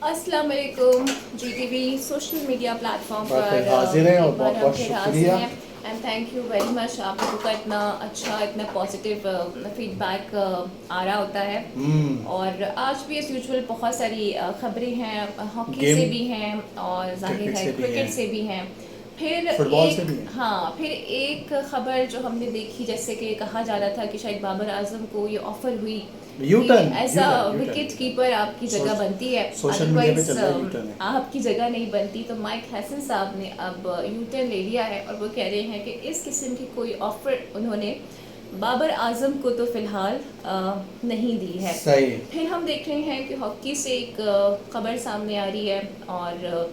अस्सलाम वालेकुम। Zee TV social media platform पर हाजिर हैं और बहुत बहुत फिर शुक्रिया। And thank you very much. आप लोगों का इतना अच्छा, इतना पॉजिटिव फीडबैक आ रहा होता है। और आज भी एज यूजुअल बहुत सारी खबरें हैं, हॉकी गेम से भी हैं और जाहिर क्रिकेट है से भी क्रिकेट हैं, से भी हैं। फिर फुटबॉल से एक भी हैं। हाँ, फिर एक खबर जो हमने देखी, जैसे कि कहा जा रहा था कि शायद बाबर आजम को ये ऑफर हुई यू कि turn as you a turn you turn wicket you keeper आपकी जगह बनती है, टर्न सोशल मीडिया पे अदरवाइज चल रहा है यू टर्न है। आपकी जगह नहीं बनती। तो माइक हैसन साहब ने अब यू टर्न ले लिया है और वो कह रहे हैं कि इस किस्म की कोई ऑफर उन्होंने बाबर आजम को तो फिलहाल नहीं दी है। सही। फिर हम देख रहे हैं कि हॉकी से एक खबर सामने आ रही है और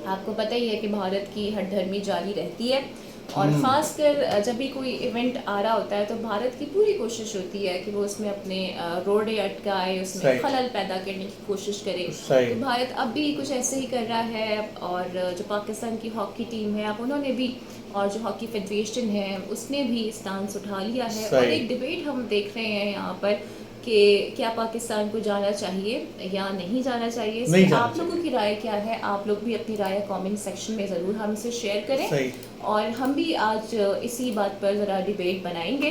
आपको पता ही है कि भारत की हठधर्मी जारी रहती है और ख़ासकर जब भी कोई इवेंट आ रहा होता है तो भारत की पूरी कोशिश होती है कि वो उसमें अपने रोड़े अटकाए, उसमें सही खलल पैदा करने की कोशिश करे। सही। तो भारत अब भी कुछ ऐसे ही कर रहा है और जो पाकिस्तान की हॉकी टीम है अब उन्होंने भी, और जो हॉकी फेडरेशन है उसने भी स्टांस उठा लिया है। और सही। एक डिबेट हम देख रहे हैं यहाँ पर कि क्या पाकिस्तान को जाना चाहिए या नहीं जाना चाहिए। इस नहीं पर जाना आप लोगों चाहिए। की राय क्या है? आप लोग भी अपनी राय कमेंट सेक्शन में ज़रूर हमसे शेयर करें सही। और हम भी आज इसी बात पर ज़रा डिबेट बनाएंगे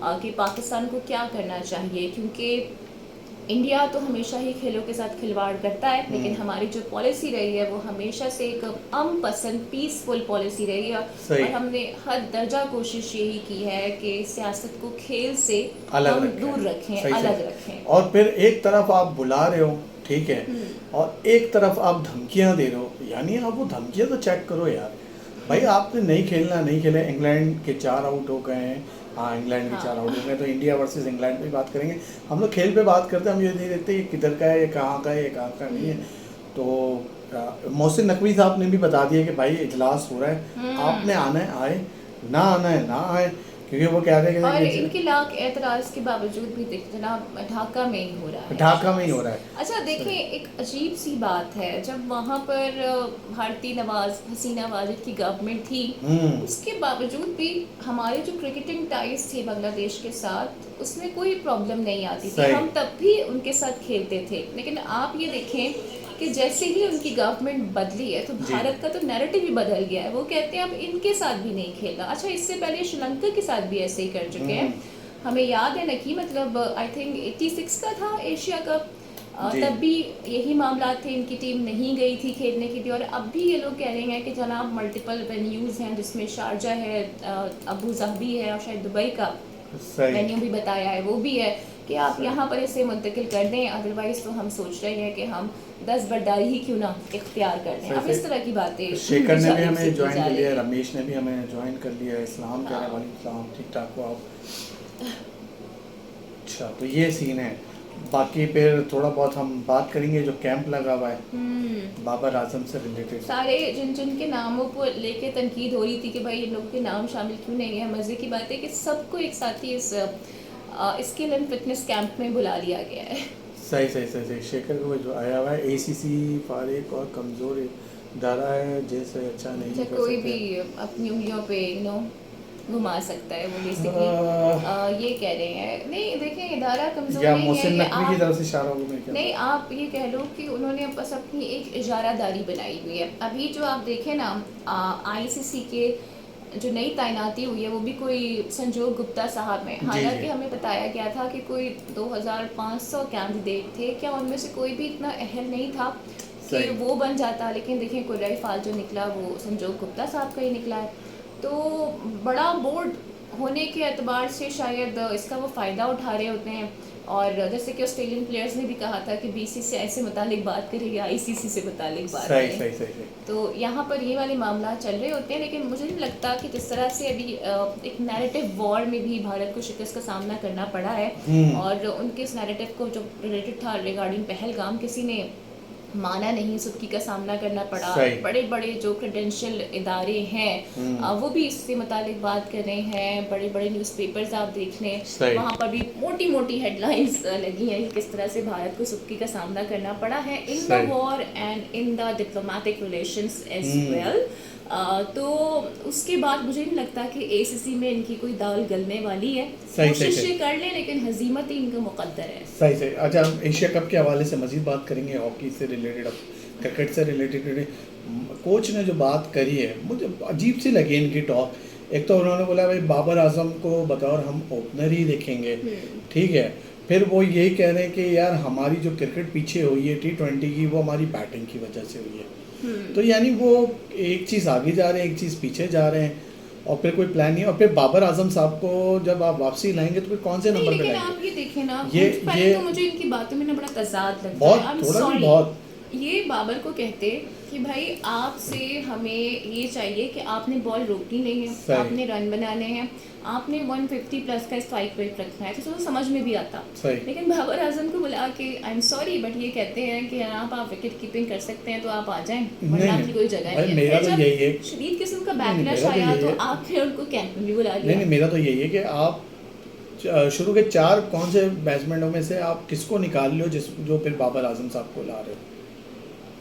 कि पाकिस्तान को क्या करना चाहिए। क्योंकि इंडिया तो हमेशा ही खेलों के साथ खिलवाड़ करता है, लेकिन हमारी जो पॉलिसी रही है वो हमेशा से एक पसंद पीसफुल पॉलिसी रही है सही। और हमने हर दर्जा कोशिश यही की है कि सियासत को खेल से अलग हम रखें। दूर रखें, सही अलग सही। रखें। और फिर एक तरफ आप बुला रहे हो, ठीक है, और एक तरफ आप धमकियां दे रहे हो, यानी आप वो धमकियां तो चेक करो यार। भाई आपने नहीं खेलना, नहीं खेले। इंग्लैंड के 4 आउट हो गए हैं। हाँ, इंग्लैंड के हाँ 4 आउट हो गए, तो इंडिया वर्सेस इंग्लैंड पे बात करेंगे। हम लोग खेल पे बात करते हैं, हम ये नहीं देखते ये किधर का है, ये कहाँ का है, ये कहाँ का नहीं है। तो मोहसिन नकवी साहब ने भी बता दिया कि भाई इजलास हो रहा है, आपने आना है आए, ना आना है ना आए, क्योंकि वो कह रहे हैं और कि इनके लाख एतराज़ के बावजूद भी जनाब ढाका में ही हो रहा है। ढाका में ही हो रहा है। अच्छा देखें, एक अजीब सी बात है, जब वहाँ पर भारतीय नवाज हसीना वाजिद की गवर्नमेंट थी, उसके बावजूद भी हमारे जो क्रिकेटिंग टाइज थे बांग्लादेश के साथ उसमें कोई प्रॉब्लम नहीं आती थी, हम तब भी उनके साथ खेलते थे। लेकिन आप ये देखें कि जैसे ही उनकी गवर्नमेंट बदली है तो भारत का तो नैरेटिव ही बदल गया है। वो कहते हैं अब इनके साथ भी नहीं खेलना। अच्छा, इससे पहले श्रीलंका के साथ भी ऐसे ही कर चुके हैं। हमें याद है ना कि मतलब आई थिंक 86 का था एशिया कप, तब भी यही मामला थे, इनकी टीम नहीं गई थी खेलने के लिए। और अब भी ये लोग कह रहे हैं कि जनाब मल्टीपल वेन्यूज़ हैं, जिसमें शारजा है, अबू धाबी है और शायद दुबई का वेन्यू भी बताया है, वो भी है कि आप यहाँ पर इसे मुंतकिल कर दें। अदरवाइज़ तो हम सोच रहे हैं कि हम 10 बरदारी ही क्यों ना इख्तियार कर लें। अब इस तरह की बातें शेखर ने भी हमें ज्वाइन कर लिया, रमेश ने भी हमें ज्वाइन कर लिया। इस्लाम कह रहे वालेकुम, ठीक ठाक हो आप? अच्छा, तो ये सीन है। बाकी फिर थोड़ा बहुत हम बात करेंगे जो कैंप लगा हुआ है बाबर आजम से रिलेटेड। सारे जिन जिन के नामों को लेके तनकीद हो रही थी कि भाई इन लोगों के नाम शामिल क्यों नहीं है, मज़े की बात है कि सबको एक साथ ही इस स्किल एंड फिटनेस कैंप में बुला लिया गया है। सही सही सही सही। शेखर को जो आया हुआ है ACC फारिग और कमज़ोर इदारा है, जैसे अच्छा नहीं कर कोई सकते। भी अपनी उंगलियों पे घुमा सकता है, वो बेसिकली ये कह रहे हैं। नहीं देखें, इदारा कमज़ोर या नहीं है, मोहसिन ये नकवी की आप तरफ से इशारा होगा मैं क्या? नहीं, आप ये कह लो कि उन्होंने बस अपनी एक इजारादारी बनाई हुई है। अभी जो आप देखें ना, ICC के जो नई तैनाती हुई है वो भी कोई संजोग गुप्ता साहब में, हालांकि हमें बताया गया था कि कोई 2500 कैंडिडेट थे, क्या उनमें से कोई भी इतना अहल नहीं था कि वो बन जाता। लेकिन देखें कुर्राई फाल जो निकला वो संजोग गुप्ता साहब का ही निकला है। तो बड़ा बोर्ड होने के एतबार से शायद इसका वो फ़ायदा उठा रहे होते हैं। और जैसे कि ऑस्ट्रेलियन प्लेयर्स ने भी कहा था कि BCCI से मुतालिक बात करें या ICC से मुतालिक बात करें। सही सही सही। तो यहाँ पर ये वाले मामला चल रहे होते हैं, लेकिन मुझे नहीं लगता कि जिस तरह से अभी एक नैरेटिव वॉर में भी भारत को शिकस्त का सामना करना पड़ा है और उनके इस नैरेटिव को जो रिलेटेड था रिगार्डिंग पहलगाम, किसी ने माना नहीं, सुर्खी का सामना करना पड़ा। बड़े बड़े जो क्रेडेंशियल इदारे हैं वो भी इससे मुतालिक बात कर रहे हैं। बड़े बड़े न्यूज़पेपर्स आप देख लें, वहाँ पर भी मोटी मोटी हेडलाइंस लगी हैं कि किस तरह से भारत को सुर्खी का सामना करना पड़ा है in the war and in the diplomatic relations as well. तो उसके बाद मुझे नहीं लगता कि एसीसी में इनकी कोई दाल गलने वाली है। सही कोशिश सही ये कर लें, लेकिन हजीमत ही इनका मुकद्दर है। सही सही। अच्छा, हम एशिया कप के हवाले से मज़ीद बात करेंगे, हॉकी से रिलेटेड, अब क्रिकेट से रिलेटेड। कोच ने जो बात करी है मुझे अजीब सी लगी इनकी टॉक। एक तो उन्होंने बोला भाई बाबर आजम को बतौर हम ओपनर ही देखेंगे, ठीक है। फिर वो यही कह रहे हैं कि यार हमारी जो क्रिकेट पीछे हुई है T20 की, वो हमारी बैटिंग की वजह से हुई है। तो यानी वो एक चीज़ आगे जा रहे हैं, एक चीज़ पीछे जा रहे हैं, और फिर कोई प्लान नहीं है। और फिर बाबर आजम साहब को जब आप वापसी लाएंगे तो फिर कौन से नहीं, नंबर पे लेकिन लाएंगे? आप ये देखें ना, ये पहले तो मुझे इनकी बातों में ना बड़ा तजाद लगता बहुत, है। I'm थोड़ा नहीं sorry, बहुत। ये बाबर को कहते कि भाई आपसे हमें ये चाहिए कि आपने बॉल रोकनी नहीं है, सही। आपने रन बनाने हैं, आपने 150 प्लस का स्ट्राइक रेट रखना है, तो समझ में भी आता। सही। लेकिन बाबर आजम को बुला के आई एम सॉरी बट ये कहते हैं कि आप विकेट कीपिंग कर सकते हैं तो आप आ जाएं, वरना आपकी कोई जगह भाई नहीं है। मेरा फिर तो जब यही है, शदीद किस्म का नहीं, बैकलैश मेरा तो आया यही तो है। आखिर उनको कैंप में भी बुला नहीं लिया। नहीं, मेरा तो यही है कि आप शुरू के 4 कौन से बैट्समैनों में से आप किसको निकाल लो जो फिर बाबर आजम साहब को ला रहे हो?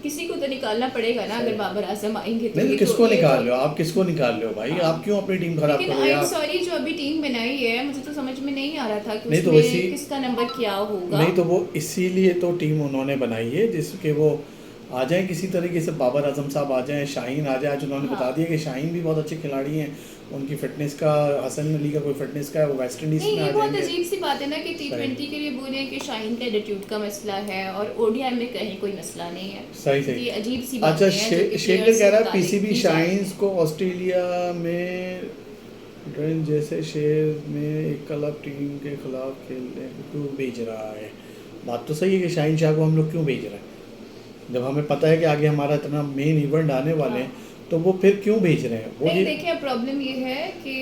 किसी को तो निकालना पड़ेगा ना, अगर बाबर आजम आएंगे तो। नहीं, ये किसको तो निकाल लो आप, किसको निकाल लो भाई? हाँ। आप क्यों अपनी टीम खराब लेकिन करो आई एम यार? सॉरी, जो अभी टीम बनाई है मुझे तो समझ में नहीं आ रहा था कि नहीं तो उसमें किसका नंबर क्या होगा। नहीं तो वो इसीलिए तो टीम उन्होंने बनाई है जिसके वो आ जाए किसी तरीके से, बाबर आजम साहब आ जाएं, शाहीन आ जाए। आज उन्होंने बता दिया कि शाहीन भी बहुत अच्छे खिलाड़ी हैं, उनकी फिटनेस का, हसन अली का कोई फिटनेस का है, वो वेस्ट इंडीज नहीं, में आ ये बहुत जाएंगे। अजीब सी बात है ना कि T20 के लिए बोले कि शाहीन का एटीट्यूड का मसला है और ओडीआई में कहीं कोई मसला नहीं है। सही सही। ये अजीब सी बात अच्छा, है। शेखर कह रहा है पीसीबी शाहीन्स को ऑस्ट्रेलिया में ड्रेन जैसे शेर में एक क्लब टीम के खिलाफ खेलने क्यों भेज रहा है? बात तो सही है कि शाहीन शाह को हम लोग क्यों भेज रहे हैं, जब हमें पता है कि आगे हमारा इतना मेन इवेंट आने वाले हैं, तो वो फिर क्यों भेज रहे हैं? वो नहीं, देखिए प्रॉब्लम ये है कि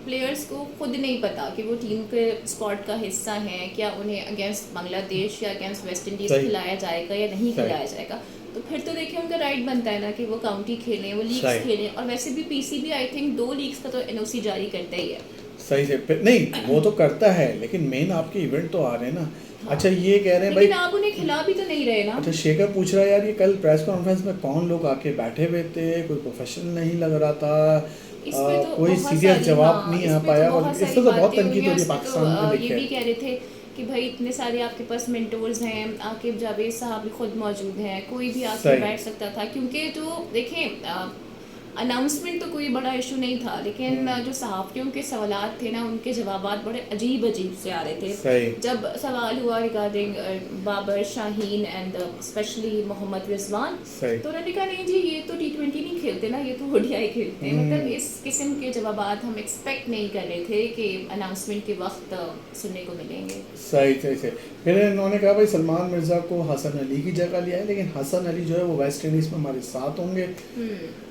प्लेयर्स को खुद नहीं पता कि वो टीम के स्क्वाड का हिस्सा हैं, क्या उन्हें अगेंस्ट बांग्लादेश या अगेंस्ट वेस्ट इंडीज सही। खिलाया जाएगा या नहीं सही। खिलाया जाएगा। तो फिर तो देखिए उनका राइट बनता है ना कि वो काउंटी खेलें, वो सही। लीग्स खेलें, और वैसे भी पीसीबी आई थिंक 2 लीग्स का तो एनओसी जारी करता ही है। सही से नहीं, वो तो करता है, लेकिन मेन आपके इवेंट तो आ रहे हैं ना। अच्छा, ये कह रहे हैं भाई, लेकिन आप उन्हें खिला भी तो नहीं रहे ना। अच्छा शेखर पूछ रहा है यार, ये कल प्रेस कॉन्फ्रेंस में कौन लोग आके बैठे हुए थे, कोई प्रोफेशनल नहीं लग रहा था, इस पे तो कोई बहुत सीरियस सारी, जवाब हाँ, नहीं इस आ पे पाया, तो और बहुत इससे सारी तो बहुत बातें तनकीद हुई हो हैं। रही है इस पे पाकिस्तान में तो ये देखे। भी कह रहे थे कि भाई इतने सारे आपके पास मेंटोर्स हैं, आकिब जावेद साहब भी खुद मौजूद हैं, कोई भी आके सही। बैठ सकता था, क्योंकि जो देखें अनाउंसमेंट तो कोई बड़ा इशू नहीं था, लेकिन जो सहाफ़ियों के सवालात थे ना, उनके जवाबात बड़े अजीब अजीब से आ रहे थे। सही। जब सवाल हुआ regarding Babar, Shaheen and specially Mohammad Rizwan, सही। तो उन्होंने कहा नहीं जी ये तो T20 नहीं खेलते ना, ये तो ओडीआई खेलते हैं। मतलब इस किस्म के जवाबात हम एक्सपेक्ट नहीं कर रहे थे कि अनाउंसमेंट के वक्त सुनने को मिलेंगे। सही सही सही। फिर इन्होंने कहा भाई सलमान मिर्ज़ा को हसन अली की जगह लिया है, लेकिन हसन अली जो है वो वेस्ट इंडीज़ में हमारे साथ होंगे,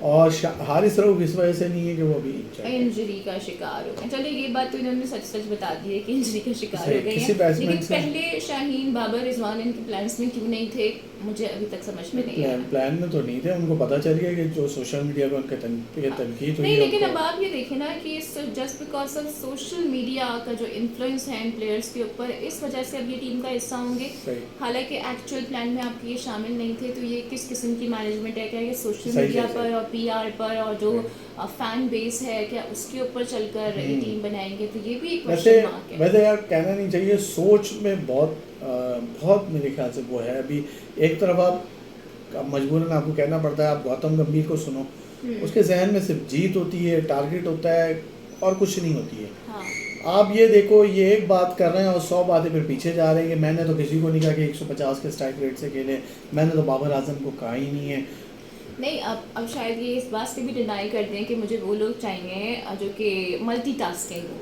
और हारिस रऊफ इस वजह से नहीं है कि वो अभी इंजरी का शिकार हो गए। चलिए ये बात तो इन्होंने सच सच बता दी है कि इंजरी का शिकार सही, हो गए किसी हैं, बैट्समैन लेकिन से- पहले शाहीन, बाबर, रिजवान इनके प्लान्स में क्यों नहीं थे मुझे अभी तक समझ में नहीं आया। प्लान में तो नहीं थे, उनको पता चल गया कि जो सोशल मीडिया पे उनके तनकीद हुई नहीं, है लेकिन उनको- अब आप ये देखें ना कि just because of social media का जो इन्फ्लुएंस है इन प्लेयर्स के ऊपर, इस वजह से अब ये टीम का हिस्सा होंगे। सही। हालांकि एक्चुअल प्लान में आपके ये शामिल नहीं थे, तो ये किस किस्म की मैनेजमेंट है? क्या ये सोशल सही, मीडिया सही, पर सही। और पीआर पर और जो फैन बेस है, क्या उसके ऊपर चलकर ये टीम बनाएंगे? तो ये भी एक वैसे क्वेश्चन मार्क है। वैसे यार कहना नहीं चाहिए, सोच में बहुत मेरे ख्याल से वो है। अभी एक तरफ आप मजबूरन आपको कहना पड़ता है, आप गौतम गंभीर को सुनो, उसके जहन में सिर्फ जीत होती है, टारगेट होता है, और कुछ नहीं होती है। हाँ। आप ये देखो, ये एक बात कर रहे हैं और 100 बातें फिर पीछे जा रहे हैं कि मैंने तो किसी को नहीं कहा कि 150 के स्ट्राइक रेट से खेले, मैंने तो बाबर आजम को कहा ही नहीं है। नहीं, अब शायद ये इस बात से भी डिनाई कर दें कि मुझे वो लोग चाहिए जो कि मल्टीटास्किंग हो।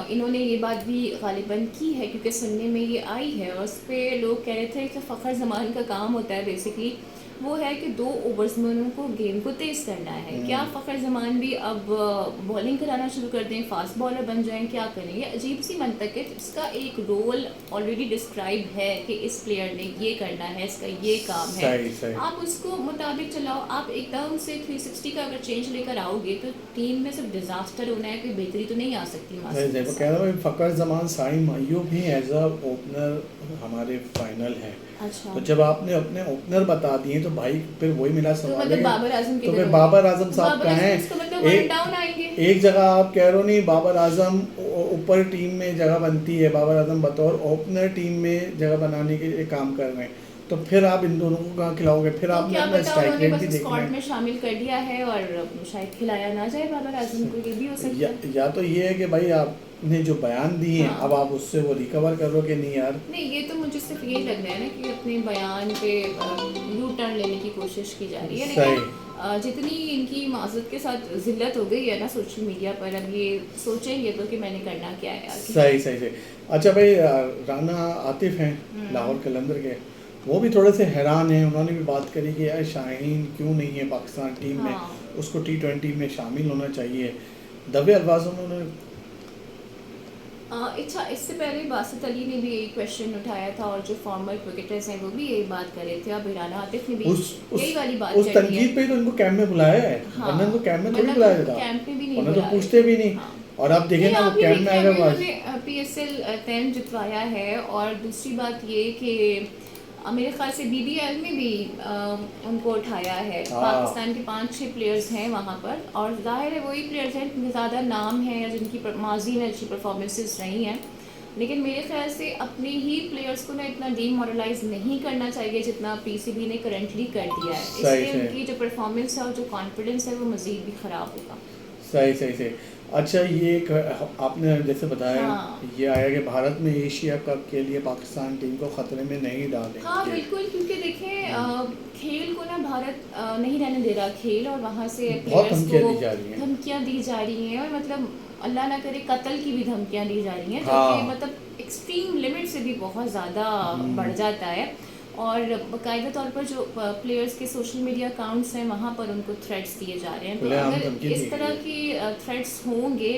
इन्होंने ये बात भी गालिबन की है, क्योंकि सुनने में ये आई है, और उस पर लोग कह रहे थे कि फ़खर ज़मान का काम होता है बेसिकली वो है कि 2 ओवर्स में उनको गेम को तेज़ करना है। क्या फ़खर ज़मान भी अब बॉलिंग कराना शुरू कर दें, फास्ट बॉलर बन जाएं, क्या करें? ये अजीब सी मंतक है। इसका एक रोल ऑलरेडी डिस्क्राइब है कि इस प्लेयर ने ये करना है, इसका ये काम है, सही। आप उसको मुताबिक चलाओ। आप एकदम से 360 का अगर चेंज लेकर आओगे तो टीम में सिर्फ डिजास्टर होना है, कोई बेहतरी तो नहीं आ सकती। वो कह रहा हूँ फ़खर ज़मान साइम अय्यूब भी एज अ ओपनर हमारे फाइनल है। अच्छा। तो जब आपने अपने ओपनर बता दिए तो भाई फिर वही मिला तो सवाल मतलब है। बाबर आजम तो किधर फिर हो बाबर गए? आजम साहब बाबर कहाँ आजम हैं? इसका मतलब वन डाउन आएंगे। एक जगह आप कह रहे हो नहीं, बाबर आजम ऊपर टीम में जगह बनती है, बाबर आजम बतौर ओपनर टीम में जगह बनाने के लिए काम कर रहे हैं, तो फिर आप इन दोनों को कहाँ खिलाओगे? फिर तो आपने क्या अपना पता स्ट्राइक उन्होंने रेट बस भी देखना स्क्वाड है। में शामिल कर दिया है और शायद खिलाया ना जाए बाबर आजम को, ये भी हो सकता है। या तो ये है कि भाई आपने जो बयान दिए हैं अब हाँ। आप उससे वो रिकवर करो कि नहीं यार। नहीं, ये तो मुझे सिर्फ यही लग रहा है ना कि अपने बयान पे यू टर्न लेने की कोशिश की जा रही है, सही लेकिन जितनी इनकी माजरत के साथ जिल्लत हो गई है ना सोशल मीडिया पर, अब ये सोचेंगे तो कि मैंने करना क्या है आगे। सही सही सही। अच्छा भाई, राना आतिफ हैं लाहौर कलंदर के, वो भी थोड़े से हैरान हैं। उन्होंने भी बात करी कि यार शाहीन क्यों नहीं है पाकिस्तान टीम में, हाँ। उसको T20 में शामिल होना चाहिए। दबे अल्फाजों में उन्होंने अच्छा, इससे पहले बासित अली ने भी यही क्वेश्चन उठाया था और जो फॉर्मर क्रिकेटर्स हैं वो भी यही बात कर रहे थे, अब राना आतिफ ने भी यही वाली बात उस कर दी है। तनकीद पे ही तो इनको कैंप में बुलाया है, हाँ, वरना इनको कैंप में थोड़ी वरना बुलाया तो जाता, कैंप में भी नहीं वरना तो बुला रहे पूछते थे। भी नहीं। हाँ। और आप देखें नहीं, ना वो आप ये कैंप में देखिए, अगर अभी बात उन्होंने PSL 10 जितवाया है, और दूसरी बात ये कि मेरे ख्याल से BBL में भी उनको उठाया है। हाँ। पाकिस्तान के 5-6 प्लेयर्स हैं वहाँ पर, और जाहिर है वही प्लेयर्स हैं जिनके ज़्यादा नाम है या जिनकी माजी में अच्छी परफॉर्मेंसेस रही हैं, लेकिन मेरे ख्याल से अपने ही प्लेयर्स को ना इतना डीमोरलाइज नहीं करना चाहिए जितना PCB ने करंटली कर दिया है। सही इसलिए सही उनकी जो परफॉर्मेंस है और जो कॉन्फिडेंस है वो मज़ीद भी ख़राब होगा। सही सही सही। अच्छा, ये एक आपने जैसे बताया हाँ। ये आया कि भारत में एशिया कप के लिए पाकिस्तान टीम को खतरे में नहीं डालेंगे। हाँ बिल्कुल, क्योंकि देखें खेल को ना भारत नहीं रहने दे रहा खेल, और वहाँ से बहुत प्लेयर्स धमकियाँ को दी जा रही हैं। धमकियाँ दी जा रही हैं, और मतलब अल्लाह ना करे कत्ल की भी धमकियाँ दी जा रही हैं, जो हाँ। कि मतलब एक्सट्रीम लिमिट से भी बहुत ज़्यादा बढ़ जाता है। और बाकायदा तौर पर जो प्लेयर्स के सोशल मीडिया अकाउंट्स हैं वहाँ पर उनको थ्रेट्स दिए जा रहे हैं, तो खुलेआम अगर धमकी दी इस गई तरह है। की थ्रेट्स होंगे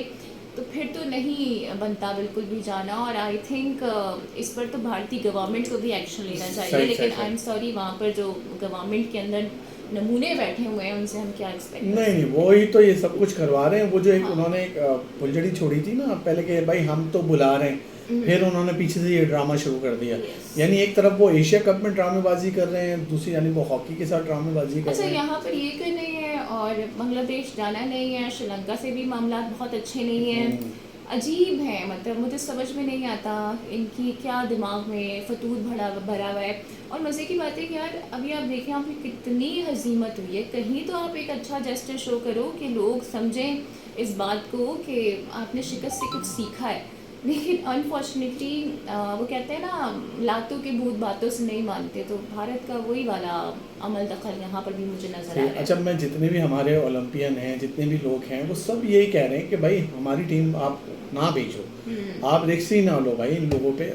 तो फिर तो नहीं बनता बिल्कुल भी जाना, और आई थिंक इस पर तो भारतीय गवर्नमेंट को भी एक्शन लेना चाहिए। सही, लेकिन सही, आई एम सॉरी, वहाँ पर जो गवर्नमेंट के अंदर नमूने बैठे हुए हैं उनसे हम क्या एक्सपेक्ट कर नहीं, वो ही तो ये सब कुछ करवा रहे हैं। वो जो एक हाँ। उन्होंने एक फुलझड़ी छोड़ी थी ना पहले के, भाई हम तो बुला रहे हैं, फिर उन्होंने पीछे से ये ड्रामा शुरू कर दिया। Yes. यानी एक तरफ वो एशिया कप में ड्रामेबाजी कर रहे हैं, दूसरी यानी वो हॉकी के साथ ड्रामेबाजी कर अच्छा, रहे हैं। यहाँ पर ये क्यों नहीं है, और बांग्लादेश जाना नहीं है, श्रीलंका से भी मामला बहुत अच्छे नहीं हैं, अजीब है, मतलब मुझे समझ में नहीं आता इनकी क्या दिमाग में फतूर भरा हुआ है। और मज़े की बात है कि यार अभी आप देखें आप कितनी हजीमत हुई है, कहीं तो आप एक अच्छा जेस्चर शो करो कि लोग समझें इस बात को कि आपने शिकस्त से कुछ सीखा है, लेकिन अनफॉर्चुनेटली वो कहते हैं ना लातों के भूत बातों से नहीं मानते, तो भारत का वही वाला अमल दखल यहाँ पर भी मुझे नज़र आ रहा है। अच्छा, मैं जितने भी हमारे ओलंपियन हैं, जितने भी लोग हैं, वो सब यही कह रहे हैं कि भाई हमारी टीम आप ना भेजो, आप रिक्स ही ना लो भाई इन लोगों पे।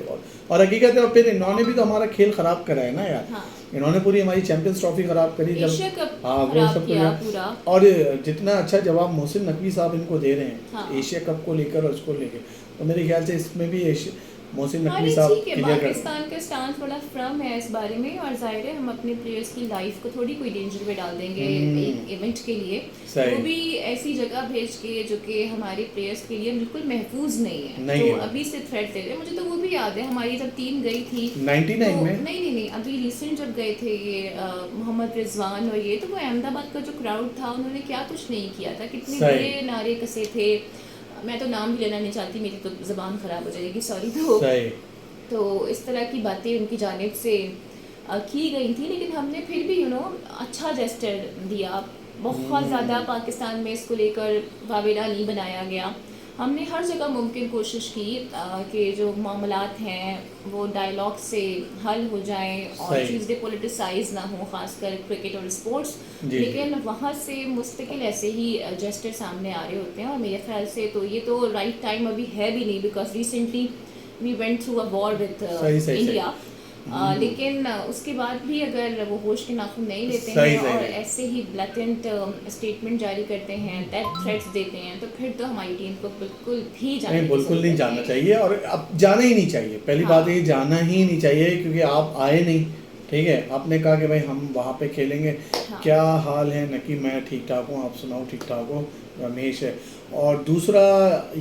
और हकीकत है, और फिर इन्होंने भी तो हमारा खेल ख़राब करा है ना यार। हाँ। इन्होंने पूरी हमारी चैंपियंस ट्रॉफी ख़राब करी एशिया जब, कप हाँ वो खराब सब किया कुछ। पूरा। और जितना अच्छा जवाब मोहसिन नकवी साहब इनको दे रहे हैं हाँ। एशिया कप को लेकर और उसको लेकर, तो मेरे ख्याल से इसमें भी मोहसिन हाँ, नकवी नहीं, साहब ठीक है, क्लियर कर। पाकिस्तान का स्टांस बड़ा फर्म है इस बारे में, और जाहिर है हम अपने प्लेयर्स की लाइफ को थोड़ी कोई डेंजर में डाल देंगे एक इवेंट के लिए, सही। वो भी ऐसी जगह भेज के जो कि हमारे प्लेयर्स के लिए बिल्कुल महफूज नहीं है, नहीं तो है। अभी से थ्रेट दे रहे हैं। मुझे तो वो भी याद है हमारी जब टीम गई थी 99 तो, में। नहीं, अभी रिसेंट जब गए थे ये मोहम्मद रिजवान और ये, तो वो अहमदाबाद का जो क्राउड था उन्होंने क्या कुछ नहीं किया था, कितने सही। बुरे नारे कसे थे, मैं तो नाम भी लेना नहीं चाहती, मेरी तो ज़बान ख़राब हो जाएगी, सॉरी। तो इस तरह की बातें उनकी जानिब से की गई थी, लेकिन हमने फिर भी अच्छा जेस्चर दिया। बहुत ज़्यादा पाकिस्तान में इसको लेकर वावेला नहीं बनाया गया। हमने हर जगह मुमकिन कोशिश की कि जो मामलात हैं वो डायलॉग से हल हो जाएं और चीज़ें पोलिटिसाइज ना हो, ख़ासकर क्रिकेट और स्पोर्ट्स, लेकिन वहाँ से मुस्तकिल ऐसे ही जेस्चर सामने आ रहे होते हैं, और मेरे ख्याल से तो ये तो राइट टाइम अभी है भी नहीं, because recently we went through a war with India, लेकिन उसके बाद भी अगर वो होश के नाखून नहीं लेते हैं और ऐसे ही ब्लैटेंट स्टेटमेंट जारी करते हैं, डेथ थ्रेट्स देते हैं, तो फिर तो हमारी टीम को बिल्कुल भी बिल्कुल नहीं जाना चाहिए, और अब जाना ही नहीं चाहिए। पहली बात ये, जाना ही नहीं चाहिए, क्योंकि आप आए नहीं, ठीक है, आपने कहा कि भाई हम वहाँ पे खेलेंगे। हाँ। क्या हाल है नकी? मैं ठीक ठाक हूँ, आप सुनाओ ठीक ठाक हो? रमेश है। और दूसरा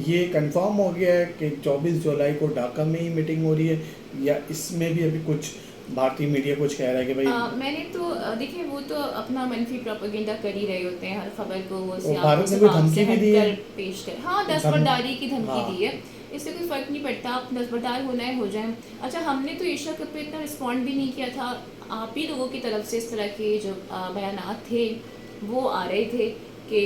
ये कंफर्म हो गया है कि 24 जुलाई को ढाका में ही मीटिंग हो रही है, या इसमें भी अभी कुछ भारतीय मीडिया कुछ कह रहा है कि भाई मैंने तो देखिए वो तो अपना मनफी प्रोपेगेंडा कर ही रहे होते हैं, हर खबर को वो भारत ने कोई धमकी भी दी है, पेश कर, हाँ दस्तबरदारी की धमकी हाँ। दी है। इससे कोई फ़र्क नहीं पड़ता, आप दस्तबरदार होना है हो जाए। अच्छा, हमने तो एशिया कप पे इतना रिस्पॉन्ड भी नहीं किया था, आप ही लोगों की तरफ से इस तरह के जो बयानात थे वो आ रहे थे कि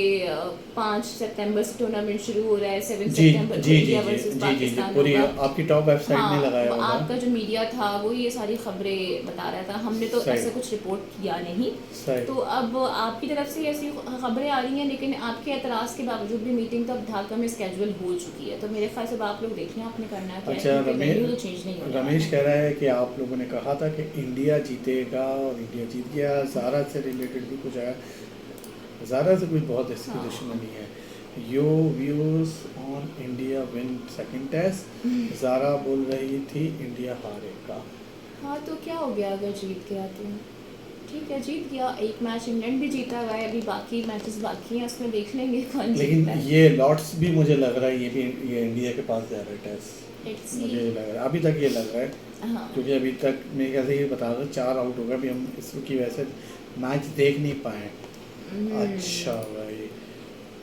5 सितंबर से टूर्नामेंट शुरू हो रहा है, 7 सितंबर को इंडिया वर्सेस पाकिस्तान पूरी होगा। आपकी टॉप वेबसाइट हाँ, ने लगाया होगा। आपका जो मीडिया था वो ये सारी खबरें बता रहा था, हमने तो सही। ऐसा कुछ रिपोर्ट किया नहीं। सही। तो अब आपकी तरफ से ऐसी खबरें आ रही हैं, लेकिन आपके एतराज़ के बावजूद भी मीटिंग तो अब ढाका में स्केजुअल हो चुकी है, तो मेरे ख्याल से अब आप लोग देख लें आपने करना क्या है, अच्छा, क्योंकि venue तो चेंज नहीं होने वाला रमेश है। कह रहा है कि आप लोगों ने कहा था कि इंडिया जीतेगा और इंडिया जीत गया, ज़ारा से रिलेटेड भी कुछ आया। ज़ारा से कोई बहुत इसकी हाँ। दुश्मनी है। यो views on India win second test, Zara बोल रही थी इंडिया हारेगा। हाँ तो क्या हो गया अगर जीत गया तो ठीक है, जीत गया। एक मैच इंग्लैंड भी जीता हुआ है, अभी बाकी मैचेस बाकी हैं, उसमें देख लेंगे कौन लेकिन जीतता है। ये लॉट्स भी मुझे लग रहा है ये इंडिया के पास जा रहा है टेस्ट, Let's मुझे see। लग रहा है अभी तक ये लग रहा है। हाँ क्योंकि अभी तक मेरे ख्याल से ये बता रहा 4 आउट हो गए, अभी हम इसकी वजह से मैच देख नहीं पाए। अच्छा भाई,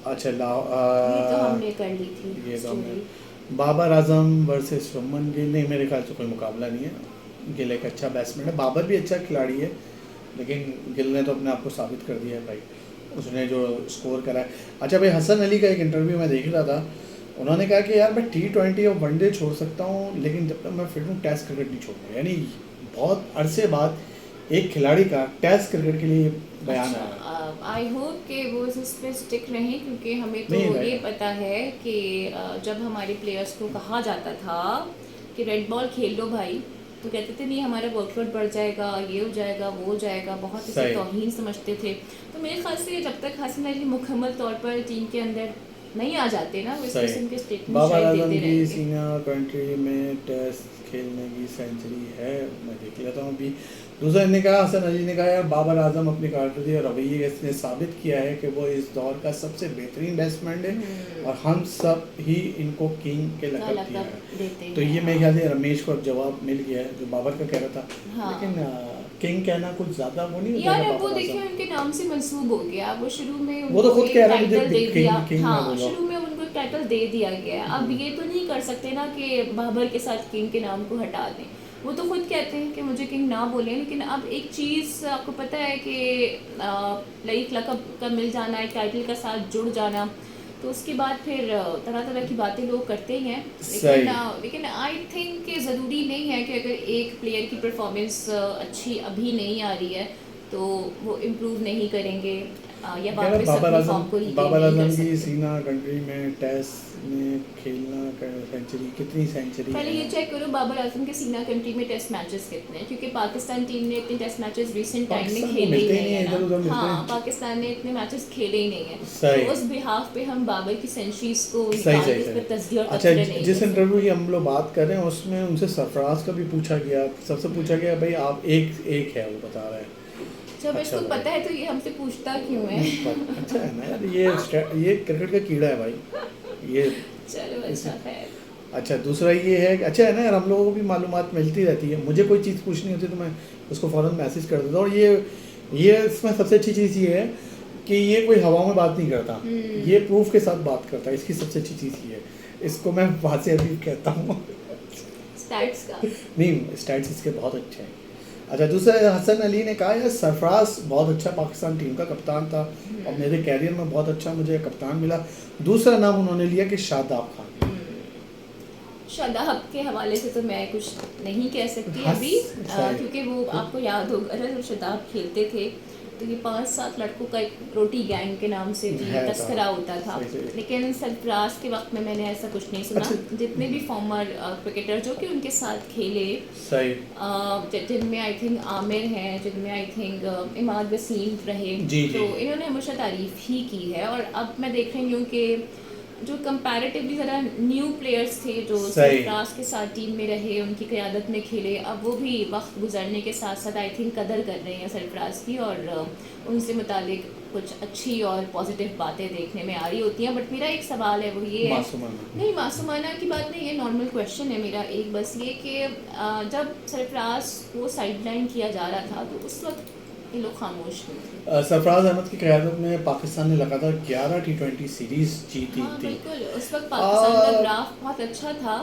अच्छा ये तो हमने कर ली थी ये तो हमने story। बाबर आजम वर्सेस शुभमन गिल, नहीं मेरे ख्याल से कोई मुकाबला नहीं है। गिल एक अच्छा बैट्समैन है, बाबर भी अच्छा खिलाड़ी है, लेकिन गिल ने तो अपने आप को साबित कर दिया है भाई, उसने जो स्कोर करा है। अच्छा भाई, हसन अली का एक इंटरव्यू मैं देख रहा था, उन्होंने कहा कि यार मैं T20 और वनडे छोड़ सकता हूँ, लेकिन जब तक मैं फिट हूँ टेस्ट क्रिकेट नहीं छोड़ूंगा। यानी बहुत अरसे बाद एक खिलाड़ी का टेस्ट क्रिकेट के लिए बयान आया। आई होप कि वो इस पे स्टिक रहें, क्योंकि हमें तो नहीं ये रहेगा। पता है कि जब हमारे प्लेयर्स को कहा जाता था कि रेड बॉल खेल लो भाई, तो कहते थे नहीं हमारा वर्कलोड बढ़ जाएगा, ये हो जाएगा वो हो जाएगा, बहुत इसे सही। तौहीन समझते थे। तो मेरे ख्याल से जब तक हसन अली मुकम्मल तौर पर टीम के अंदर नहीं आ जाते ना, वो इस सही। किस्म के स्टेटमेंट बाबर शायद आजम देते की रहेंगे। सीनियर कंट्री में टेस्ट खेलने की सेंचुरी है, मैं देख लेता हूँ अभी। दूसरा ने कहा, हसन अली ने कहा यार बाबर आजम अपनी कारकर्दगी और रवैये ने साबित किया है कि वो इस दौर का सबसे बेहतरीन बैट्समैन है और हम सब ही इनको किंग के लक़ब दिया है। देते हैं। तो ये मेरे ख्याल से रमेश को अब जवाब मिल गया है जो बाबर का कह रहा था। हाँ। लेकिन किंग कहना कुछ ज़्यादा वो नहीं हो यार जाएगा अब वो बाबर देखिए आजम? उनके नाम से मंसूब हो गया, वो शुरू में वो तो उनको खुद एक कह रहा है मुझे टाइटल दे दिया। किंग ना हाँ, बोलो। शुरू में उनको एक टाइटल दे दिया गया है। अब ये तो नहीं कर सकते ना कि बाबर के साथ किंग के नाम को हटा दें। वो तो खुद कहते हैं कि मुझे किंग ना बोलें, लेकिन अब एक चीज़ आपको पता है कि लाइक लक़ब का मिल जाना, एक टाइटल का साथ जुड़ जाना, तो उसके बाद फिर तरह तरह की बातें लोग करते ही हैं। सही। लेकिन आई थिंक कि ज़रूरी नहीं है कि अगर एक प्लेयर की परफॉर्मेंस अच्छी अभी नहीं आ रही है तो वो इम्प्रूव नहीं करेंगे या वापस बाबर अपनी फॉर्म को आजम रिगेन बाबर नहीं कर आजम की सकते। सीना कंट्री में टेस्ट में खेलना सेंचुरी, कितनी सेंचुरी पहले ये है? चेक करो बाबर आजम के सीना कंट्री में टेस्ट मैचेस कितने हैं, क्योंकि पाकिस्तान टीम ने इतने टेस्ट मैचेस रिसेंट टाइम में पाकिस्तान को खेले ही मिलते ही नहीं नहीं है, है इधर उधर ना। मिलते हाँ, हैं। पाकिस्तान ने इतने मैचेस खेले ही नहीं है, सही। तो उस बिहाफ पे हम बाबर की सेंचुरीज को सही निकाल सही के इस पे सही। तस्दीर और अच्छा, तबसरा नहीं जिस कर इंटरव्यू की हम लोग बात कर रहे हैं उसमें उनसे सरफराज का भी पूछा गया, सबसे पूछा गया भाई आप एक है, वो बता रहा है। जब अच्छा इसको भाई। पता है तो ये हमसे पूछता क्यों है? अच्छा है ना यार, ये क्रिकेट का कीड़ा है भाई ये। चलो अच्छा खैर। अच्छा, दूसरा ये है कि अच्छा है ना यार, हम लोगों को भी मालूमात मिलती रहती है। मुझे कोई चीज़ पूछनी होती है तो मैं उसको फ़ौरन मैसेज कर देता हूँ। और ये इसमें सबसे अच्छी चीज़ ये है कि ये कोई हवा में बात नहीं करता, ये प्रूफ के साथ बात करता है। इसकी सबसे अच्छी चीज़ ये है, इसको मैं वासे अभी कहता हूँ। स्टैट्स का नहीं, स्टैट्स इसके बहुत अच्छे हैं। अच्छा, दूसरा हसन अली ने कहा यार सरफराज बहुत अच्छा पाकिस्तान टीम का कप्तान था और मेरे कैरियर में बहुत अच्छा मुझे कप्तान मिला। दूसरा नाम उन्होंने लिया कि शादाब खान। शादाब के हवाले से तो मैं कुछ नहीं कह सकती हस- अभी, सही। क्योंकि वो आपको याद होगा जब शादाब खेलते थे तो ये 5-7 लड़कों का एक रोटी गैंग के नाम से भी है था। तस्करा होता था। सही, सही। लेकिन सरफराज के वक्त में मैंने ऐसा कुछ नहीं सुना। अच्छा। जितने भी फॉर्मर क्रिकेटर जो कि उनके साथ खेले, सही। जिनमें आई थिंक आमिर हैं, जिनमें आई थिंक इमाद वसीम रहे, जी, जी। तो इन्होंने हमेशा तारीफ़ ही की है। और अब मैं देख रही हूँ कि जो कंपैरेटिवली ज़रा न्यू प्लेयर्स थे जो सही। सरफराज के साथ टीम में रहे, उनकी क़यादत में खेले, अब वो भी वक्त गुजरने के साथ साथ आई थिंक कदर कर रहे हैं सरफराज की, और उनसे मुतालिक कुछ अच्छी और पॉजिटिव बातें देखने में आ रही होती हैं। बट मेरा एक सवाल है, वो ये है, मासूमाना। नहीं मासूमाना की बात नहीं है, नॉर्मल क्वेश्चन है मेरा एक, बस ये कि जब सरफराज को साइडलाइन किया जा रहा था तो उस वक्त ये लोग खामोश नहीं थे। सरफराज अहमद की क़यादत में पाकिस्तान ने लगातार 11 T20 सीरीज जीती हाँ थी। बिल्कुल, उस वक्त पाकिस्तान का ग्राफ बहुत अच्छा था,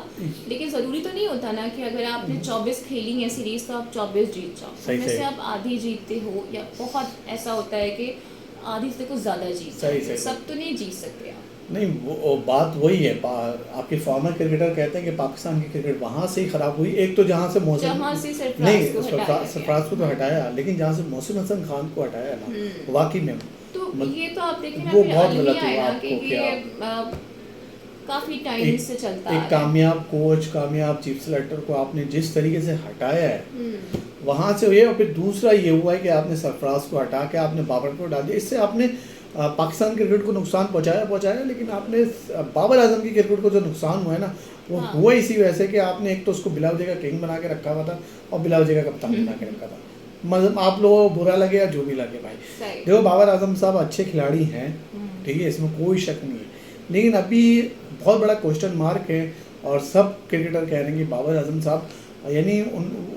लेकिन ज़रूरी तो नहीं होता ना कि अगर आपने 24 खेली है सीरीज़ तो आप 24 जीत जाओ, सही, उनमें से सही। आप आधी जीतते हो, या बहुत ऐसा होता है कि आधी से कुछ ज़्यादा जीत सही, जाते, सही। सब तो नहीं जीत सकते आप। नहीं वो बात वही है, आपके फॉर्मर क्रिकेटर कहते हैं कि पाकिस्तान की क्रिकेट वहाँ से ही ख़राब हुई। एक तो जहाँ से मौसम जहाँ से सरफराज नहीं को हटाया गया। सरफराज को तो हटाया, लेकिन जहाँ से मौसम हसन खान को हटाया ना, वाकई में तो ये तो आप देखें ना, वो फिर बहुत अलमिया गलत है हुआ ना कि आपको ये काफ़ी टाइम से चलता आ एक रहा है। कामयाब कोच, कामयाब चीफ सेलेक्टर को आपने जिस तरीके से हटाया है, वहाँ से हुई है। और फिर दूसरा ये हुआ है कि आपने सरफराज को हटा के आपने बाबर को डाल दिया। इससे आपने पाकिस्तान क्रिकेट को नुकसान पहुँचाया, लेकिन आपने बाबर आजम की क्रिकेट को जो नुकसान हुआ है ना, वो हाँ। हुआ इसी वजह से कि आपने एक तो उसको बिलावजे का किंग बना के रखा हुआ था और बिलावजे का कप्तान बना के रखा था। मतलब आप लोगों को बुरा लगे या जो भी लगे भाई, सही। देखो बाबर आजम साहब अच्छे खिलाड़ी हैं, ठीक है, इसमें कोई शक नहीं है, लेकिन अभी बहुत बड़ा क्वेश्चन मार्क है। और सब क्रिकेटर कह रहे हैं कि बाबर आजम साहब यानी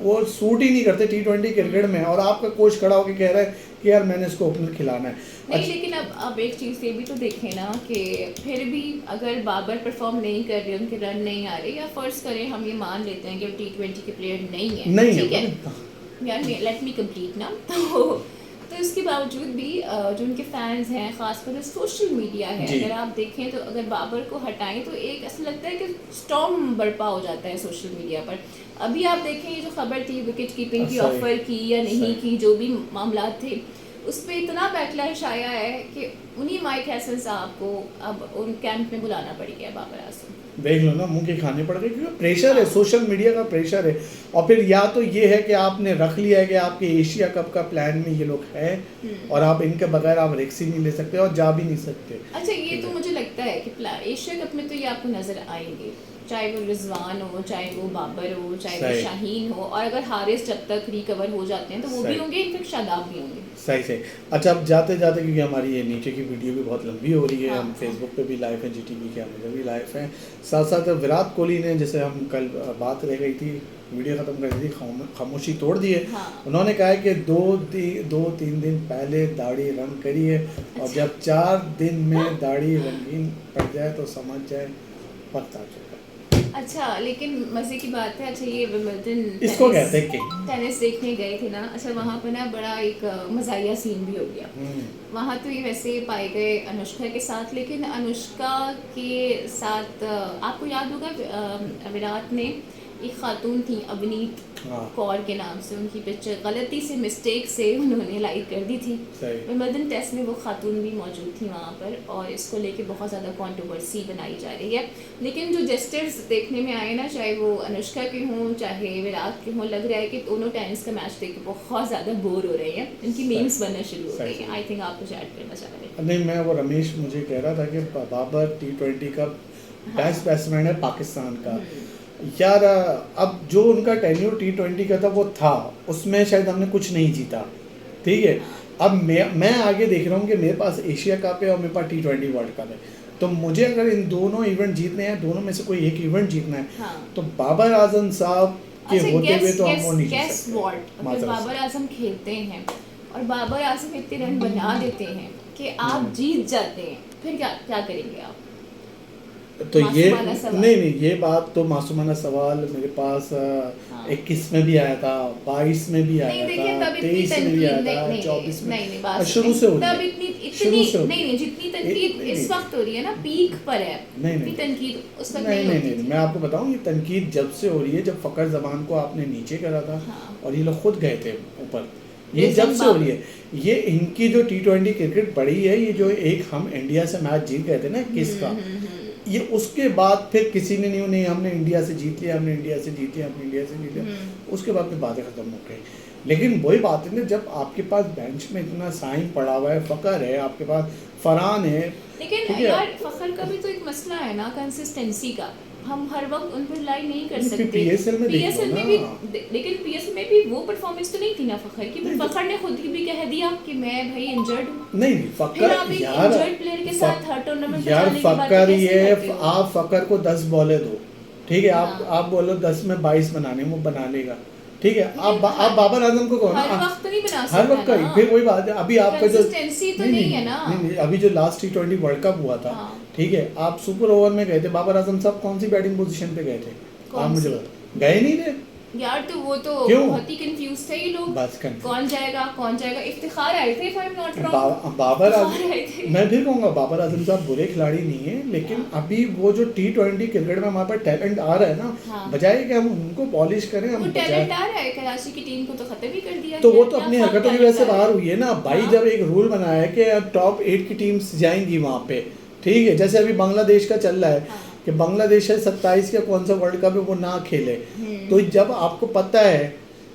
वो सूट ही नहीं करते T20 क्रिकेट में, और आपका कोच खड़ा होकर कह रहा है कि यार मैंने इसको ओपनर खिलाना है। नहीं, लेकिन अब एक चीज़ ये भी तो देखें ना कि फिर भी अगर बाबर परफॉर्म नहीं कर रहे, उनके रन नहीं आ रहे, या फर्ज करें हम ये मान लेते हैं कि वो T20 के प्लेयर नहीं है, नहीं ठीक है है यार, लेट मी कंप्लीट ना, तो इसके बावजूद भी जो उनके फैंस हैं, ख़ासकर जो सोशल मीडिया है, जी। अगर आप देखें तो अगर बाबर को हटाएं तो एक ऐसा लगता है कि स्टॉर्म बर्पा हो जाता है सोशल मीडिया पर। अभी आप देखें ये जो खबर थी विकेट कीपिंग की सही। ऑफर की या नहीं सही। की, जो भी मामला थे, उस पर इतना बैकलैश आया है कि उन्हीं माइक हैसन साहब को अब उन कैंप में बुलाना पड़ गया बाबर आजम। देख लो ना, मुंह के खाने पड़ गए, क्योंकि प्रेशर है, सोशल मीडिया का प्रेशर है। और फिर या तो ये है कि आपने रख लिया है कि आपके एशिया कप का प्लान में ये लोग हैं, और आप इनके बगैर आप रिक्स ही नहीं ले सकते और जा भी नहीं सकते। अच्छा, ये तो मुझे लगता है कि एशिया कप में तो ये आपको नज़र आएंगे, चाहे वो रिजवान हो, चाहे वो बाबर हो, चाहे वो सही। शाहीन हो, और अगर हारिस जब तक रिकवर हो जाते हैं तो वो भी सही। होंगे, इनफेक्ट शादाब भी होंगे। सही सही। अच्छा, अब जाते जाते, क्योंकि हमारी ये नीचे की वीडियो भी बहुत लंबी हो रही है, हाँ, हम फेसबुक पे भी लाइव हैं, GTV के हमें भी लाइव हैं, साथ साथ विराट कोहली ने, जैसे हम कल बात रह गई थी, वीडियो ख़त्म कर दी थी, खामोशी तोड़ दी है। हाँ। उन्होंने कहा है कि 2-3 दिन पहले दाढ़ी रंग करी है, और जब 4 दिन में दाढ़ी रंगीन पड़ जाए तो समझ जाए वक्त आ चुका। अच्छा, लेकिन मज़े की बात है, अच्छा ये विंबलडन इसको कहते हैं किंग। टेनिस देखने गए थे ना, अच्छा वहाँ पर ना बड़ा एक मज़ाहिया सीन भी हो गया। वहाँ तो ये वैसे पाए गए अनुष्का के साथ, लेकिन अनुष्का के साथ आपको याद होगा विराट ने एक खातून थी अवनीत कौर के नाम से, उनकी पिक्चर गलती से, मिस्टेक से उन्होंने लाइक कर दी थी। विंबलडन टेस्ट में वो खातून भी मौजूद थी वहाँ पर, और इसको लेके बहुत ज़्यादा कंट्रोवर्सी बनाई जा रही है। लेकिन जो जेस्टर्स देखने में आए ना, चाहे वो अनुष्का के हों चाहे विराट के हों, लग रहा है कि दोनों टेनिस का मैच देख के बहुत ज़्यादा बोर हो रहे हैं, इनकी मीम्स बनना शुरू हो गई हैं। आई थिंक आप कुछ ऐड करना चाह रहे हैं। नहीं, मैं वो रमेश मुझे कह रहा था कि बाबर T20 का बेस्ट बैट्समैन है पाकिस्तान का। यार अब जो उनका टेन्यूर T20 का था वो था, उसमें शायद हमने कुछ नहीं जीता, ठीक है। अब मैं आगे देख रहा हूँ कि मेरे पास एशिया कप है और मेरे पास T20 वर्ल्ड कप है, तो मुझे अगर इन दोनों इवेंट जीतने हैं, दोनों में से कोई एक इवेंट जीतना है, हाँ। तो बाबर आजम साहब के होते हुए तो हम वो नहीं जीत सकते। अगर बाबर आजम खेलते हैं और बाबर आजम इतने रन बना देते हैं कि आप जीत जाते हैं, फिर क्या करेंगे आप? तो ये नहीं, ये बात तो मासूमाना सवाल मेरे पास 21 में भी आया था, 22 में भी आया था, 23 में भी आया था, 24 में, शुरू से हो रही है। नहीं, जितनी तनकीद इस वक्त हो रही है ना, पीक पर है, इतनी तनकीद उस वक्त नहीं होती थी। मैं आपको बताऊं, ये तनकीद जब से हो रही है, जब फ़खर ज़मान को आपने नीचे करा था और ये लोग खुद गए थे ऊपर, ये जब से हो रही है। ये इनकी जो T20 क्रिकेट पड़ी है, ये जो एक हम इंडिया से मैच जीत गए थे ना 21 का, ये उसके बाद फिर किसी ने नहीं हमने इंडिया से जीत लिया, हमने इंडिया से जीत लिया, हमने इंडिया से जीत लिया, उसके बाद फिर बातें खत्म हो गई। लेकिन वही बात है ना, जब आपके पास बेंच में इतना साइन पड़ा हुआ है, फ़खर है आपके पास, फरहान है, लेकिन यार फ़खर का भी तो एक मसला है ना कंसिस्टेंसी का, हम हर वक्त उन पर रिलाई नहीं कर सकते। पीएसएल में भी, लेकिन पीएसएल में भी वो परफॉर्मेंस तो नहीं थी ना फ़खर की। फिर फ़खर ने खुद भी कह दिया कि मैं भाई इंजर्ड हूँ। नहीं फ़खर यार, इंजर्ड प्लेयर के साथ हर टूर्नामेंट में यार जाने की बात फ़खर कैसे ये करते हो? आप फ़खर को 10 बॉलें दो, ठीक है, आप बोलो 10 में 22 बनाने, वो बना लेगा, ठीक है। आप बाबर आजम को कहो ना, हर वक्त नहीं बना सकता, हर वक्त का ही। फिर वही बात है, अभी आपका जो कंसिस्टेंसी तो नहीं है ना। नहीं, अभी जो लास्ट T20 वर्ल्ड कप हुआ था, ठीक है, आप सुपर ओवर में गए थे, बाबर आजम साहब कौन सी बैटिंग पोजीशन पे गए थे? आप मुझे बताओ, गए नहीं थे यार। तो वो तो बहुत ही कंफ्यूज थे ये लोग, बस कौन जाएगा। इफ्तिखार आए थे, if I am not wrong, Babar Azam, मैं फिर कहूँगा बाबर आजम साहब बुरे खिलाड़ी नहीं है, लेकिन अभी वो जो T20 क्रिकेट में हमारे पास टैलेंट आ रहा है ना, बजाय कि हम उनको पॉलिश करें, हम टैलेंट आ रहा है। कराची की टीम को तो खत्म ही कर दिया, तो वो तो अपनी हरकतों की वजह से बाहर हुई है ना भाई। जब एक रूल बनाया है कि अब टॉप 8 की टीम्स जाएंगी वहाँ पे, ठीक है, जैसे अभी बांग्लादेश का चल रहा है कि बांग्लादेश है 27 का कौन सा वर्ल्ड कप है वो ना खेले, तो जब आपको पता है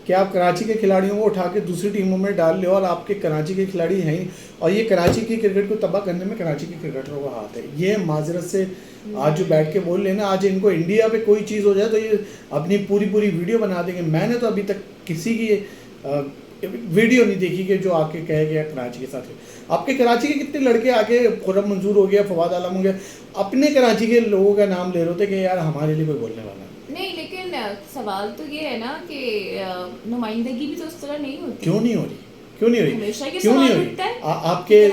कि आप कराची के खिलाड़ियों को उठा के दूसरी टीमों में डाल ले और आपके कराची के खिलाड़ी हैं, और ये कराची की क्रिकेट को तबाह करने में कराची के क्रिकेटरों का हाथ है। ये माजरत से आज जो बैठ के बोल लेना, आज इनको इंडिया पे कोई चीज़ हो जाए तो ये अपनी पूरी वीडियो बना देंगे। मैंने तो अभी तक किसी की वीडियो नहीं देखी कि जो आके कहे गया कराची के साथ है। आपके कराची के कितने लड़के आके, खुर्रम मंजूर हो गया, फवाद आलम हो गया, अपने कराची के लोगों का नाम ले रहे थे कि यार हमारे लिए कोई बोलने वाला नहीं। लेकिन सवाल तो ये है ना कि नुमाइंदगी भी तो उस तरह नहीं होती। क्यों नहीं हो रही? क्यों नहीं हो रही? हमेशा के क्यों नहीं सवाल हो उठता है आपके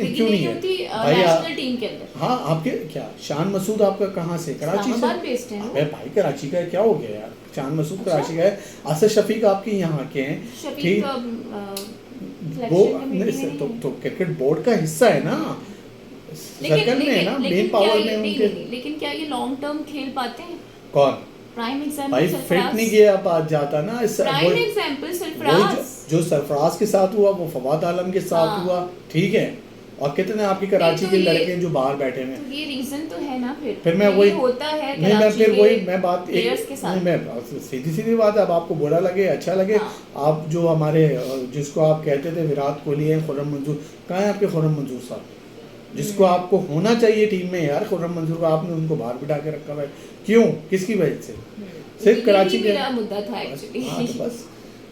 क्यों नहीं होती नेशनल टीम के अंदर? हाँ, आपके क्या शान मसूद आपका कहाँ से? कराची से बेस्ड है। अबे भाई कराची का क्या हो गया यार? शान मसूद कराची का है, असद शफीक आपके यहाँ के हैं, ठीक, वो तो क्रिकेट बोर्ड का हिस्सा है ना, सर्कल में है ना, मेन पावर में उनके। लेकिन क्या ये लॉन्ग टर्म खेल पाते हैं? कौन? प्राइम एग्जांपल भाई फिट नहीं किया बात जाता ना। प्राइम एग्जांपल सरफराज, जो सरफराज के साथ हुआ वो फवाद आलम के साथ हुआ, ठीक है, और कितने आपकी कराची के लड़के जो बाहर बैठे हुए हैं। तो ये रीजन तो है ना। फिर मैं वही होता है नहीं, मैं फिर वही मैं बात एक नहीं, मैं सीधी बात है, अब आपको बुरा लगे अच्छा लगे, आप जो हमारे जिसको आप कहते थे विराट कोहली है, खुर्रम मंजूर, कहाँ है आपके खुर्रम मंजूर साहब, जिसको आपको होना चाहिए टीम में यार? खुर्रम मंजूर को आपने उनको बाहर बिठा के रखा हुआ है, क्यों? किसकी वजह से? सिर्फ कराची के मुद्दा था एक्चुअली। हाँ, तो बस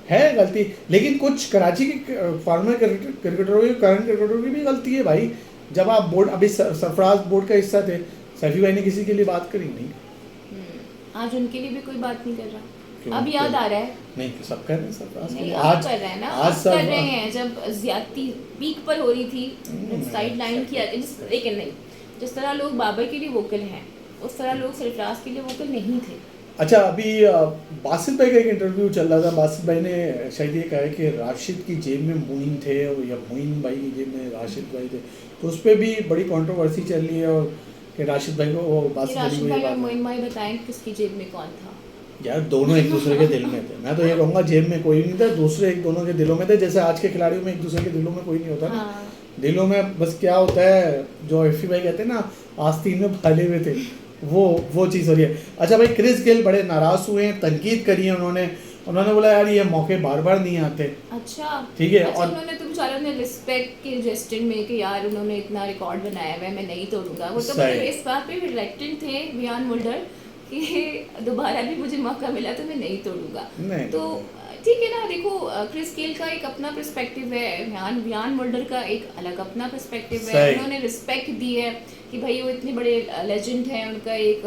है गलती, लेकिन कुछ कराची के फॉर्मर क्रिकेटरों की, करंट क्रिकेटरों की भी गलती है भाई। जब आप बोर्ड, अभी सरफराज बोर्ड का हिस्सा थे, सैफी भाई ने किसी के लिए बात करी नहीं? आज उनके लिए भी कोई बात नहीं कर रहा। अब याद आ रहा है? नहीं, सब कर रहे हैं सरफराज के लिए। आज कर रहे हैं ना, आज कर रहे हैं। जब ज्यादती पीक पर हो रही थी, साइड लाइन किया, लेकिन नहीं, जिस तरह लोग बाबर के लिए वोकल हैं उस तरह लोग सरफराज के लिए वोकल नहीं थे। अच्छा, अभी बासित भाई का एक इंटरव्यू चल रहा था, बासित भाई ने शायद ये कहा है कि राशिद की जेब में मोइन थे या मोइन भाई की जेब में राशिद भाई थे, तो उस पर भी बड़ी कंट्रोवर्सी चल रही है, और कि राशिद भाई को बासित भाई और मोइन भाई बताएं किसकी जेब में कौन था? यार दोनों एक दूसरे के दिल में थे। मैं तो ये कहूँगा जेब में कोई नहीं था, दूसरे एक दोनों के दिलों में थे। जैसे आज के खिलाड़ियों में एक दूसरे के दिलों में कोई नहीं होता ना, दिलों में बस क्या होता है, जो एफी भाई कहते हैं ना, आस्तीन में भाले हुए थे, वो चीज़ हो रही है। अच्छा भाई, क्रिस गेल बड़े नाराज़ हुए हैं, तनकीद करी है उन्होंने बोला यार ये मौके बार बार नहीं आते। अच्छा, ठीक है। अच्छा, और उन्होंने तो बेचारों ने रिस्पेक्ट के जेस्चर में कि यार उन्होंने इतना रिकॉर्ड बनाया हुआ है, मैं नहीं तोड़ूंगा। वो तो इस बात पे रिलेक्टेंट थे बियान मुल्डर कि दोबारा भी मुझे मौका मिला तो मैं नहीं तोड़ूंगा। तो ठीक है ना, देखो क्रिस गेल का एक अपना पर्सपेक्टिव है, बियान मुल्डर का एक अलग अपना पर्सपेक्टिव है। उन्होंने रिस्पेक्ट दी है कि भाई वो इतने बड़े लेजेंड हैं, उनका एक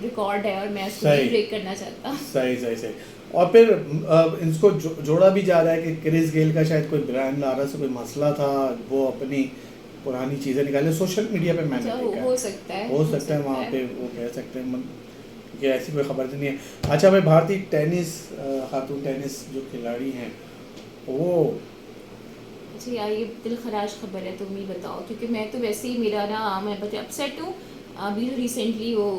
रिकॉर्ड है और मैं उसको नहीं ब्रेक करना चाहता। सही। और फिर इसको जोड़ा भी जा रहा है कि क्रिस गेल का शायद कोई ब्रांड लारा से कोई मसला था, वो अपनी पुरानी चीज़ें निकाले सोशल मीडिया पे। मैंने देखा हो सकता है वहाँ पे वो कह सकते हैं कि ऐसी कोई खबर तो नहीं है। अच्छा भाई, भारतीय टेनिस खातून टेनिस जो खिलाड़ी हैं वो, जी यार ये दिल खराज खबर है, तुम ही बताओ, क्योंकि मैं तो वैसे ही मेरा ना मैं बहुत अपसेट हूँ। अभी रिसेंटली वो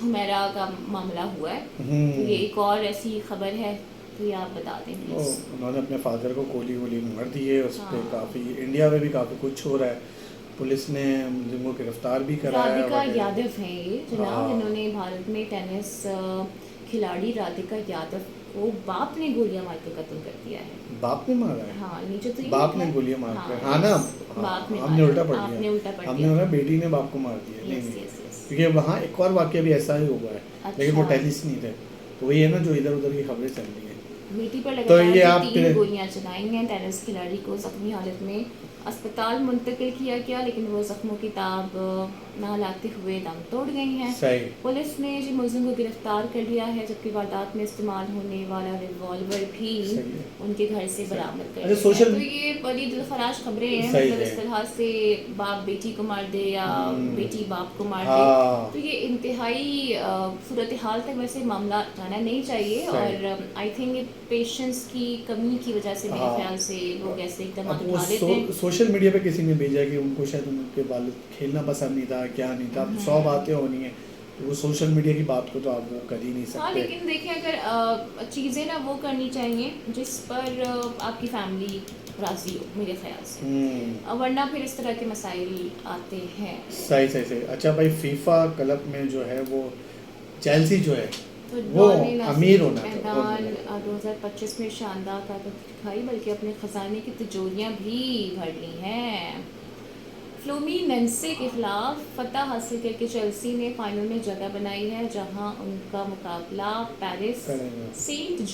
हुमैरा का मामला हुआ है, तो ये एक और ऐसी खबर है, तो ये आप बता दें प्लीज़। उन्होंने अपने फादर को गोली मार दी है, उस पर काफ़ी इंडिया में भी काफ़ी कुछ हो रहा है। पुलिस ने मुलजिम को गिरफ्तार भी कराया। राधिका वगैरह। यादव हैं ये जनाब, हाँ। इन्होंने भारत में टेनिस खिलाड़ी राधिका यादव को बाप ने गोलियां मार के कत्ल कर दिया है। बाप ने मारा है? हाँ, नीचे तो ये बाप लिखा ने है। गोलियां मार हाँ, कर, हाँ ना, बाप ने हमने मारा, उल्टा पढ़ आपने लिया, उल्टा पढ़ हमने दिया। बोला बेटी ने बाप को मार दिया। नहीं यस नहीं, यस यस। क्योंकि वहाँ एक और वाकया भी ऐसा ही हुआ है, लेकिन वो अच्छा। टेनिस नहीं थे, तो वही है ना जो इधर उधर की खबरें चल रही है। बेटी पर तो लगातार ये जो आप 3 गोलियां चलाई हैं, टेनिस खिलाड़ी को जख्मी हालत में अस्पताल मुंतकिल किया गया, लेकिन वो जख्मों की ताब ना लाते हुए दम तोड़ गई हैं। सही। पुलिस ने जी मुलजिम को गिरफ्तार कर लिया है, जबकि वारदात में इस्तेमाल होने वाला रिवॉल्वर भी सही है। उनके घर से बरामद कर अच्छा, लिया है। सोशल- तो ये बड़ी दिलखराश खबरें हैं, सही मतलब है। इस तरह से बाप बेटी को मार दे या बेटी बाप को मार हाँ। दे, तो ये इंतहाई सूरत हाल तक वैसे मामला जाना नहीं चाहिए। सही। और आई थिंक पेशेंस की कमी की वजह से मेरे हाँ। ख्याल से लोग ऐसे एकदम अब उठा लेते हैं। वो सोशल मीडिया पे किसी ने भेजा कि उनको शायद उनके वालिद खेलना पसंद नहीं था, क्या नहीं था, अब 100 बातें होनी है, तो वो सोशल मीडिया की बात को तो आप वो कर ही नहीं हाँ, सकते। लेकिन देखिए अगर चीज़ें ना वो करनी चाहिए जिस पर आपकी फैमिली राजी हो, मेरे ख्याल से। वरना फिर इस तरह के मसाइल आते हैं। सही सही सही। अच्छा भाई, फीफा क्लब में जो है वो चेल्सी जो है फुटबॉल ने वो न अमीर सिर्फ होना मैदान 2025 में शानदार ताकत दिखाई, बल्कि अपने खजाने की तिजोरियां भी भर ली हैं। फ्लूमिनेंसे के खिलाफ फतह हासिल करके चेल्सी ने फाइनल में जगह बनाई है, जहां उनका मुकाबला पेरिस सेंट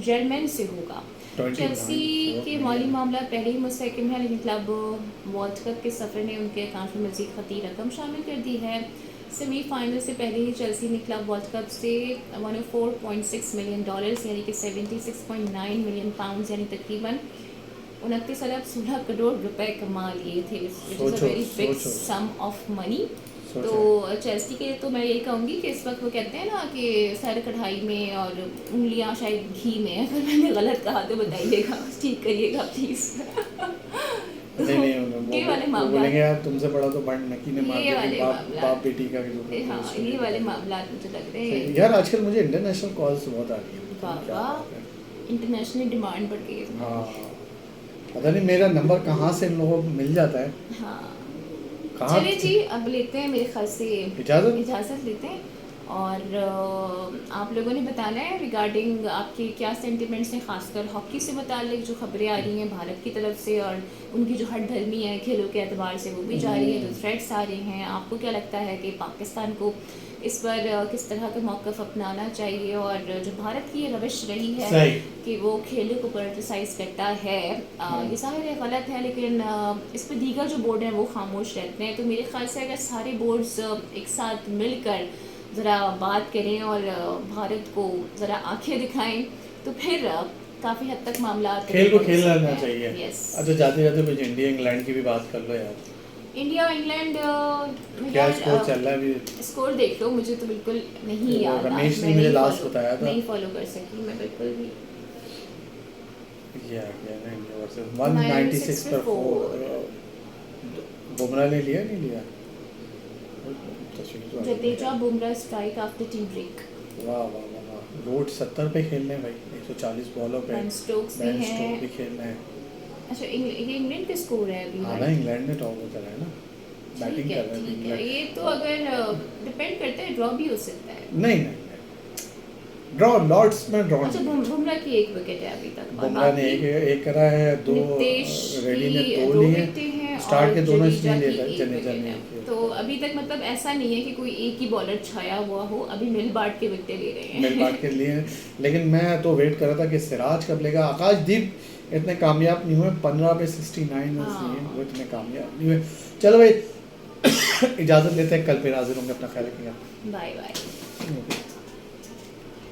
जर्मन से होगा। 29 चेल्सी के माली मामला पहले ही मुस्तहकम है, लेकिन क्लब वर्ल्ड कप के सफ़र ने उनके अकाउंट में मज़ीद खती रकम शामिल कर दी है। सेमीफाइनल से पहले ही चेल्सी ने क्लब वर्ल्ड कप से $104.6 मिलियन यानी कि 76.9 मिलियन पाउंड यानी तकरीबन 29 अरब 16 करोड़ रुपए कमा लिए थे, which is a very big sum of money. तो चेल्सी के लिए तो मैं यही कहूँगी कि इस वक्त वो कहते हैं ना कि सर कढ़ाई में और उंगलियां शायद घी में, अगर मैंने गलत कहा तो बताइएगा, ठीक करिएगा प्लीज़। नहीं ये वाले वो मामला बोलेंगे यार तुमसे बड़ा तो बंड नकी ने मार ये दिया, वाले बाप मामला। बाप बेटी का जो हाँ, ये वाले मामला मुझे लग रहे हैं। यार आजकल मुझे इंटरनेशनल कॉल्स बहुत आ रही है। बाबा, इंटरनेशनल डिमांड बढ़ गई है। हाँ, पता नहीं मेरा नंबर कहाँ से इन लोगों को मिल जाता है। हाँ, कहाँ चलिए जी, अब लेते हैं मेरे ख्याल से इजाज़त लेते हैं, और आप लोगों ने बताना है रिगार्डिंग आपके क्या सेंटिमेंट्स हैं, खासकर हॉकी से मुतालिक जो खबरें आ रही हैं भारत की तरफ से, और उनकी जो हट धर्मी है खेलों के एतबार से वो भी जा रही है, जो थ्रेट्स आ रहे हैं। आपको क्या लगता है कि पाकिस्तान को इस पर किस तरह का मौक़िफ़ अपनाना चाहिए, और जो भारत की ये रविश रही है कि वो खेलों को पोलिटिसाइज़ करता है, ये ज़ाहिर है गलत है, लेकिन इस पर दीगर जो बोर्ड हैं वो खामोश रहते हैं। तो मेरे ख्याल से अगर सारे बोर्ड्स एक साथ मिलकर ज़रा बात करें और भारत को ज़रा आंखें दिखाएं, तो फिर काफ़ी हद तक मामला खेल को खेल लेना चाहिए। यस। अच्छा, जाते जाते कुछ इंडिया इंग्लैंड की भी बात कर लो यार। इंडिया इंग्लैंड क्या स्कोर चल रहा है अभी? स्कोर देख लो, मुझे तो बिल्कुल नहीं याद। रमेश ने मुझे लास्ट बताया था, नहीं फॉलो कर सकी मैं बिल्कुल भी। या ना इंडिया वर्सेस 196 पर 4। बुमराह ने लिया नहीं लिया? Jadeja Bumrah strike after tea break. वाह वाह वाह वाह। रोड 70 पे खेलने भाई, 140 बॉलों पे। बेन स्टोक्स भी खेलना है। अच्छा, ये इंग्लैंड के स्कोर है अभी? हाँ ना, इंग्लैंड ने टॉप कर रहा है ना, बैटिंग कर रहा है इंग्लैंड। ये तो अगर डिपेंड करता है, ड्रॉ भी हो सकता है। नहीं ड्रॉ, लॉर्ड्स में ड्रॉ। अच्छा, बुमराह की 1 विकेट है अभी तक। बुमराह ने एक करा है, 2 रेडी ने 2 लिए, स्टार्ट के दोनों इसलिए जडेजा ने। तो अभी तक मतलब ऐसा नहीं है कि कोई एक ही बॉलर छाया हुआ हो, अभी मिल बांट के विकेटें ले रहे हैं। मिल बांट के लिए, लेकिन मैं तो वेट कर रहा था कि सिराज कब लेगा। आकाशदीप इतने कामयाब नहीं हुए, 15 पे 69 रन लिए, वो इतने कामयाब नहीं हुए। चलो भाई, इजाज़त लेते हैं, कल फिर हाजिर होंगे, अपना ख्याल रखिएगा। Bye bye.